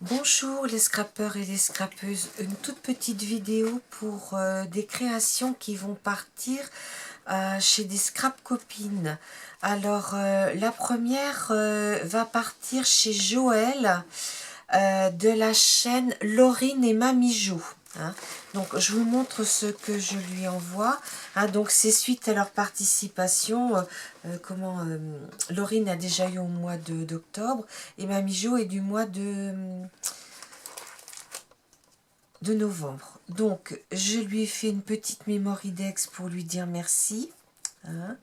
Bonjour les scrapeurs et les scrapeuses, une toute petite vidéo pour des créations qui vont partir chez des scrap copines. Alors la première va partir chez Joël de la chaîne Laurine et Mamie Jo. Hein. Donc je vous montre ce que je lui envoie. Hein, donc c'est suite à leur participation. Laurine a déjà eu au mois d'octobre et Mamie Jo est du mois de novembre. Donc je lui ai fait une petite mémoridex pour lui dire merci. Hein.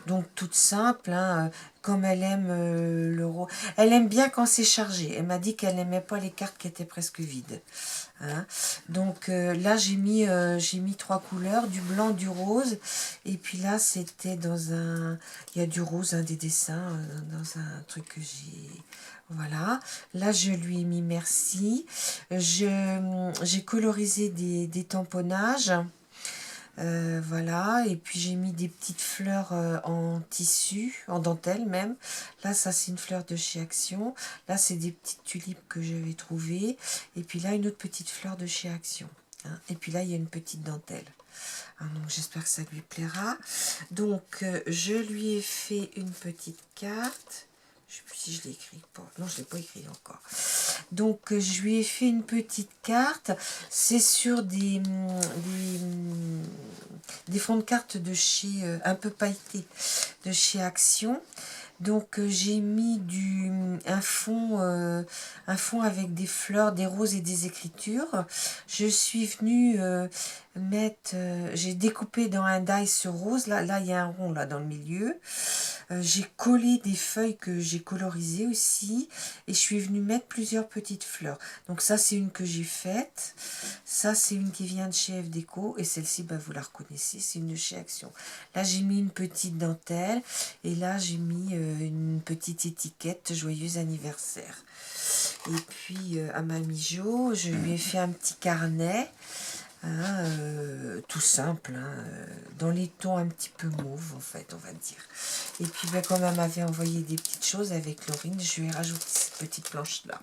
Donc toute simple, hein, comme elle aime l'euro. Elle aime bien quand c'est chargé. Elle m'a dit qu'elle n'aimait pas les cartes qui étaient presque vides. Hein. Donc là j'ai mis 3 couleurs, du blanc, du rose. Et puis là c'était dans un... Il y a du rose, hein, des dessins, dans un truc que j'ai... Voilà. Là je lui ai mis merci. J'ai colorisé des tamponnages. Voilà, et puis j'ai mis des petites fleurs en tissu, en dentelle même. Là, ça c'est une fleur de chez Action. Là, c'est des petites tulipes que j'avais trouvées. Et puis là, une autre petite fleur de chez Action. Hein. Et puis là, il y a une petite dentelle. Hein, donc j'espère que ça lui plaira. Donc, je lui ai fait une petite carte. Je ne sais plus si je l'ai écrit. Non, je ne l'ai pas écrit encore. Donc, je lui ai fait une petite carte. C'est sur des fonds de cartes de chez, un peu pailletés, de chez Action. Donc, j'ai mis un fond avec des fleurs, des roses et des écritures. Je suis venue mettre... j'ai découpé dans un die ce rose. Là, il y a un rond là dans le milieu. J'ai collé des feuilles que j'ai colorisées aussi et je suis venue mettre plusieurs petites fleurs. Donc ça c'est une que j'ai faite, ça c'est une qui vient de chez F Déco et celle-ci bah, vous la reconnaissez, c'est une de chez Action. Là j'ai mis une petite dentelle et là j'ai mis une petite étiquette joyeux anniversaire. Et puis à Mamie Jo, je lui ai fait un petit carnet. Hein, tout simple, hein, dans les tons un petit peu mauve en fait, on va dire. Et puis ben, comme elle m'avait envoyé des petites choses avec Laurine, je lui ai rajouté cette petite planche là.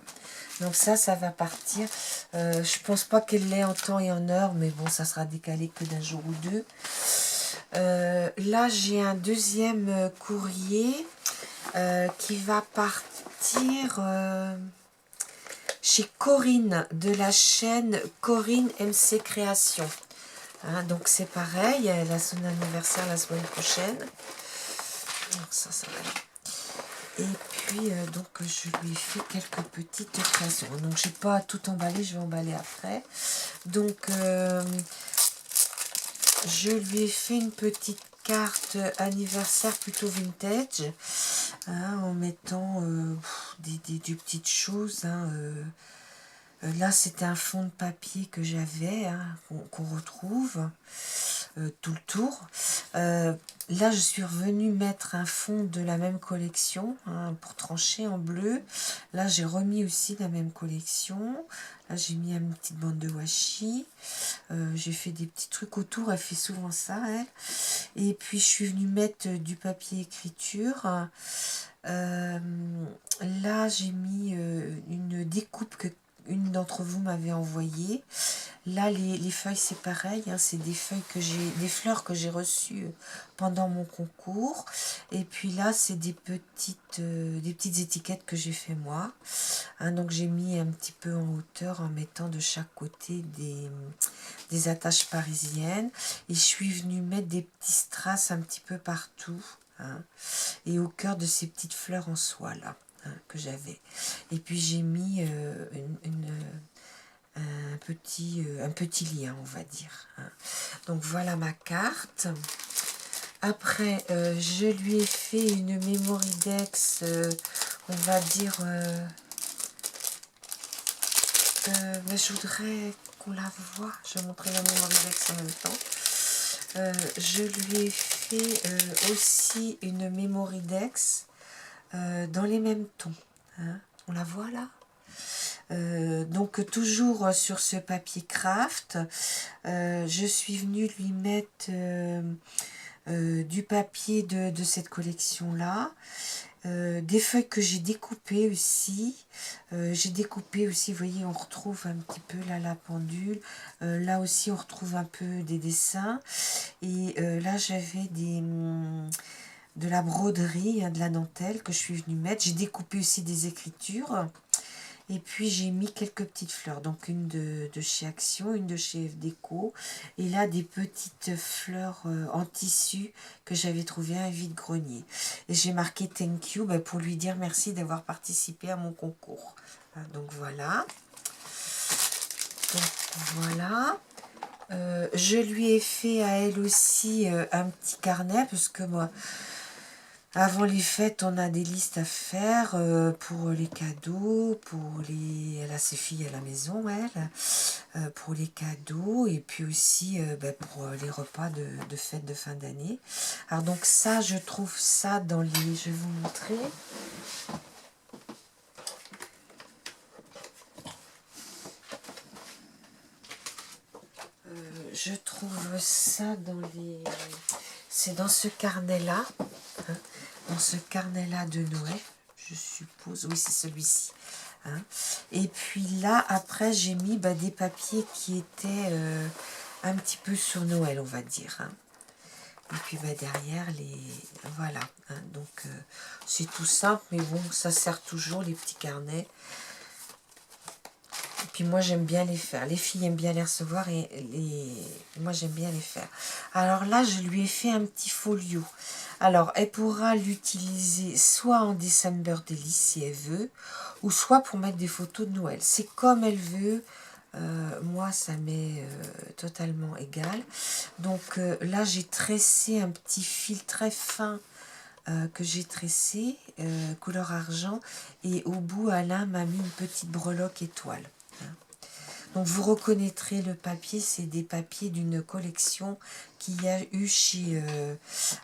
Donc ça va partir. Je pense pas qu'elle l'ait en temps et en heure, mais bon, ça sera décalé que d'un jour ou deux. Là, j'ai un deuxième courrier qui va partir... chez Corinne de la chaîne Corinne MC Création. Hein, donc c'est pareil, elle a son anniversaire la semaine prochaine. Donc ça va aller. Et puis donc je lui ai fait quelques petites créations. Donc j'ai pas tout emballé, je vais emballer après. Donc je lui ai fait une petite carte anniversaire plutôt vintage. Hein, en mettant des petites choses. Hein, là, c'était un fond de papier que j'avais, hein, qu'on retrouve tout le tour. Là, je suis revenue mettre un fond de la même collection, hein, pour trancher en bleu. Là, j'ai remis aussi la même collection. Là, j'ai mis une petite bande de washi. J'ai fait des petits trucs autour. Elle fait souvent ça, elle. Et puis, je suis venue mettre du papier écriture. Là, j'ai mis une découpe que une d'entre vous m'avait envoyée. Là, les feuilles, c'est pareil. Hein, c'est des feuilles des fleurs que j'ai reçues pendant mon concours. Et puis là, c'est des petites étiquettes que j'ai fait moi. Hein, donc, j'ai mis un petit peu en hauteur en mettant de chaque côté des attaches parisiennes. Et je suis venue mettre des petits strass un petit peu partout. Hein, et au cœur de ces petites fleurs en soie là, hein, que j'avais. Et puis j'ai mis un petit lien, on va dire. Hein. Donc voilà ma carte. Après, je lui ai fait une mémoridex, on va dire... mais je voudrais qu'on la voie. Je vais montrer la mémoridex en même temps. Je lui ai fait aussi une mémoridex dans les mêmes tons. Hein. On la voit là? Donc toujours sur ce papier craft, je suis venue lui mettre du papier de cette collection là. Des feuilles que j'ai découpées aussi. Vous voyez, on retrouve un petit peu là la pendule. Là aussi, on retrouve un peu des dessins. Et là, j'avais de la broderie, hein, de la dentelle que je suis venue mettre. J'ai découpé aussi des écritures. Et puis j'ai mis quelques petites fleurs, donc une de chez Action, une de chez F Déco, et là des petites fleurs en tissu que j'avais trouvées à un vide-grenier. Et j'ai marqué thank you pour lui dire merci d'avoir participé à mon concours. Hein, donc voilà. Je lui ai fait à elle aussi un petit carnet, parce que moi, avant les fêtes, on a des listes à faire pour les cadeaux, elle a ses filles à la maison, elle, pour les cadeaux, et puis aussi pour les repas de fête de fin d'année. Alors donc ça, je trouve ça dans les... Je vais vous montrer. Je trouve ça dans les... C'est dans ce carnet-là, hein, dans ce carnet-là de Noël, je suppose. Oui, c'est celui-ci. Hein. Et puis là, après, j'ai mis des papiers qui étaient un petit peu sur Noël, on va dire. Hein. Et puis derrière, voilà. Hein. Donc, c'est tout simple, mais bon, ça sert toujours, les petits carnets. Et puis moi, j'aime bien les faire. Les filles aiment bien les recevoir et moi, j'aime bien les faire. Alors là, je lui ai fait un petit folio. Alors, elle pourra l'utiliser soit en December Daily si elle veut, ou soit pour mettre des photos de Noël. C'est comme elle veut. Moi, ça m'est totalement égal. Donc là, j'ai tressé un petit fil très fin que j'ai tressé, couleur argent. Et au bout, Alain m'a mis une petite breloque étoile. Donc vous reconnaîtrez le papier, c'est des papiers d'une collection qu'il y a eu chez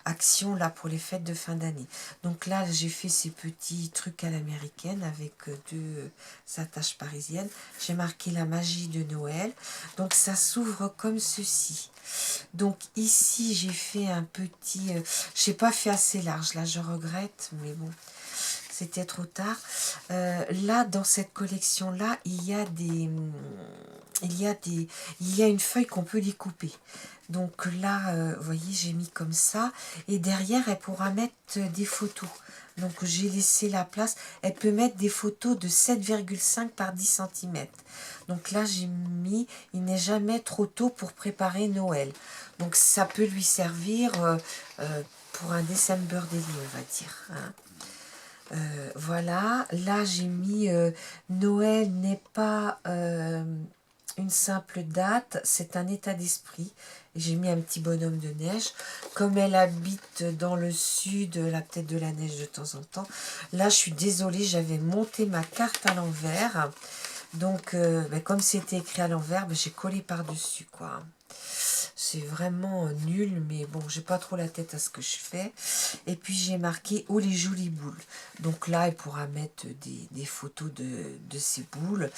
Action là pour les fêtes de fin d'année. Donc là j'ai fait ces petits trucs à l'américaine avec deux attaches parisiennes. J'ai marqué la magie de Noël. Donc ça s'ouvre comme ceci. Donc ici j'ai fait un petit... je n'ai pas fait assez large, là je regrette, mais bon... C'était trop tard. Là, dans cette collection-là, il y a une feuille qu'on peut découper. Donc là, vous voyez, j'ai mis comme ça. Et derrière, elle pourra mettre des photos. Donc j'ai laissé la place. Elle peut mettre des photos de 7,5 par 10 cm. Donc là, j'ai mis, il n'est jamais trop tôt pour préparer Noël. Donc ça peut lui servir pour un December Daily, on va dire. Hein. Voilà, là j'ai mis Noël n'est pas une simple date, c'est un état d'esprit. J'ai mis un petit bonhomme de neige. Comme elle habite dans le sud, elle a peut-être de la neige de temps en temps. Là, je suis désolée, j'avais monté ma carte à l'envers. Donc, comme c'était écrit à l'envers, j'ai collé par-dessus, quoi. C'est vraiment nul, mais bon, j'ai pas trop la tête à ce que je fais. Et puis j'ai marqué « Oh les jolies boules ». Donc là, elle pourra mettre des photos de ces boules.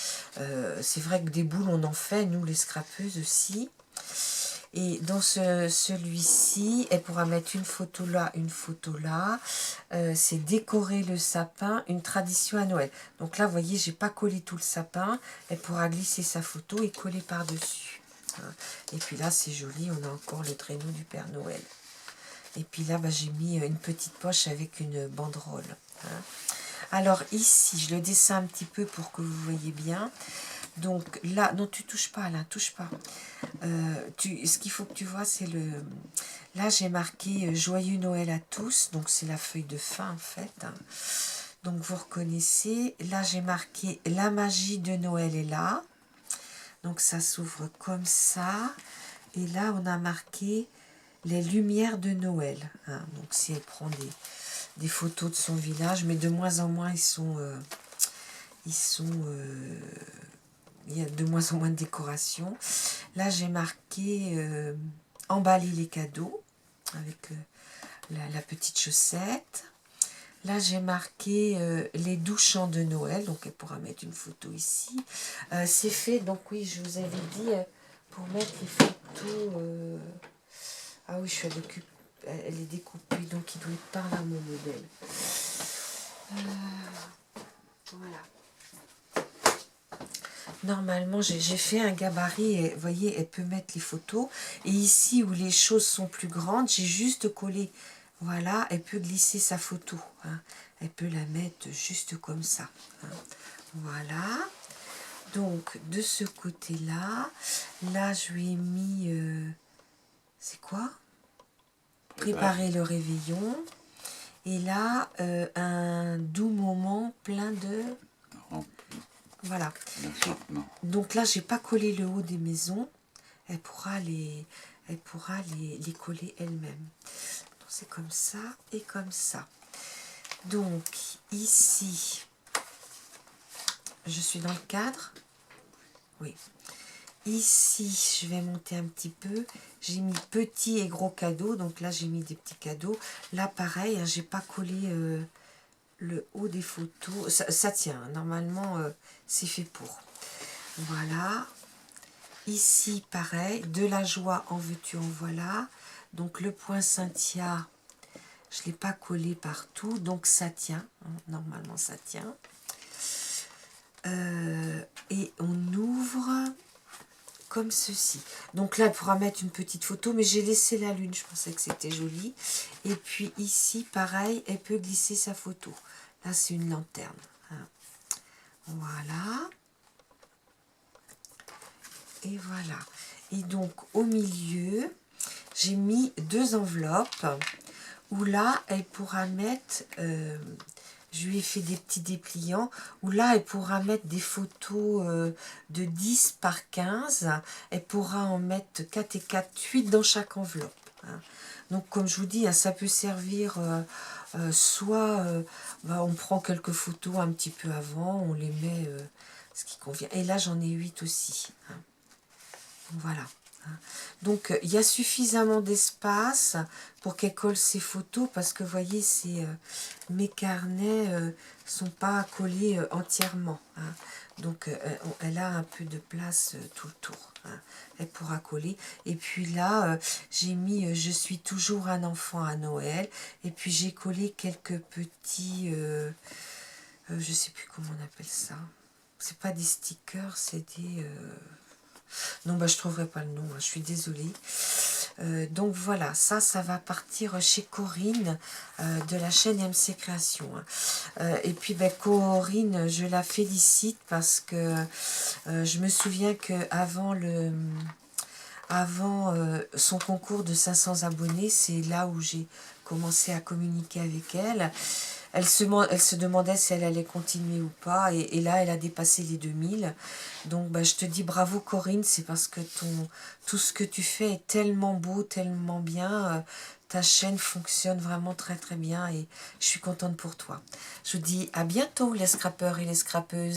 C'est vrai que des boules, on en fait, nous les scrapeuses aussi. Et dans celui-ci, elle pourra mettre une photo là, une photo là. C'est décorer le sapin, une tradition à Noël. Donc là, vous voyez, j'ai pas collé tout le sapin. Elle pourra glisser sa photo et coller par-dessus. Et puis là, c'est joli, on a encore le traîneau du Père Noël. Et puis là, j'ai mis une petite poche avec une banderole. Hein. Alors ici, je le descends un petit peu pour que vous voyez bien. Donc là, non, tu touches pas, là, touche pas. Ce qu'il faut que tu vois, c'est le... Là, j'ai marqué « Joyeux Noël à tous ». Donc c'est la feuille de fin, en fait. Hein. Donc vous reconnaissez. Là, j'ai marqué « La magie de Noël est là ». Donc ça s'ouvre comme ça. Et là, on a marqué les lumières de Noël. Hein. Donc si elle prend des photos de son village, mais de moins en moins, il y a de moins en moins de décoration. Là, j'ai marqué emballer les cadeaux avec la petite chaussette. Là, j'ai marqué les 12 chants de Noël, donc elle pourra mettre une photo ici. C'est fait, donc oui, je vous avais dit, pour mettre les photos... Ah oui, elle est découpée, donc il doit être par là, mon modèle. Voilà. Normalement, j'ai fait un gabarit, et vous voyez, elle peut mettre les photos. Et ici, où les choses sont plus grandes, j'ai juste collé. Voilà, elle peut glisser sa photo. Hein. Elle peut la mettre juste comme ça. Hein. Voilà. Donc, de ce côté-là, là, je lui ai mis... c'est quoi? Préparer le réveillon. Et là, un doux moment plein de... Voilà. Donc là, j'ai pas collé le haut des maisons. Elle pourra les coller elle-même. C'est comme ça et comme ça. Donc ici, je suis dans le cadre. Oui. Ici, je vais monter un petit peu. J'ai mis petit et gros cadeaux. Donc là, j'ai mis des petits cadeaux. Là, pareil, hein, j'ai pas collé le haut des photos. Ça tient. Hein. Normalement, c'est fait pour. Voilà. Ici, pareil, de la joie en veux-tu, en voilà. Donc, le poinsettia, je ne l'ai pas collé partout, donc ça tient. Hein, normalement, ça tient. Et on ouvre comme ceci. Donc là, elle pourra mettre une petite photo, mais j'ai laissé la lune. Je pensais que c'était joli. Et puis ici, pareil, elle peut glisser sa photo. Là, c'est une lanterne. Hein. Voilà. Et voilà. Et donc, au milieu, j'ai mis 2 enveloppes où là, elle pourra mettre... je lui ai fait des petits dépliants où là, elle pourra mettre des photos de 10 par 15. Elle pourra en mettre 4 et 4, 8 dans chaque enveloppe. Hein. Donc, comme je vous dis, hein, ça peut servir soit... on prend quelques photos un petit peu avant, on les met ce qui convient. Et là, j'en ai 8 aussi. Hein. Voilà. Donc, il y a suffisamment d'espace pour qu'elle colle ses photos parce que, vous voyez, mes carnets sont pas collés entièrement. Hein. Donc, elle a un peu de place tout le tour. Hein. Elle pourra coller. Et puis là, j'ai mis « Je suis toujours un enfant à Noël ». Et puis, j'ai collé quelques petits... je sais plus comment on appelle ça. C'est pas des stickers, c'est des... Non, bah, je ne trouverai pas le nom, hein, je suis désolée. Donc voilà, ça va partir chez Corinne de la chaîne MC Création. Hein. Et puis Corinne, je la félicite parce que je me souviens qu'avant son concours de 500 abonnés, c'est là où j'ai commencé à communiquer avec elle. Elle se demandait si elle allait continuer ou pas. Et là, elle a dépassé les 2000. Donc, je te dis bravo Corinne. C'est parce que tout ce que tu fais est tellement beau, tellement bien. Ta chaîne fonctionne vraiment très très bien. Et je suis contente pour toi. Je vous dis à bientôt les scrappeurs et les scrappeuses.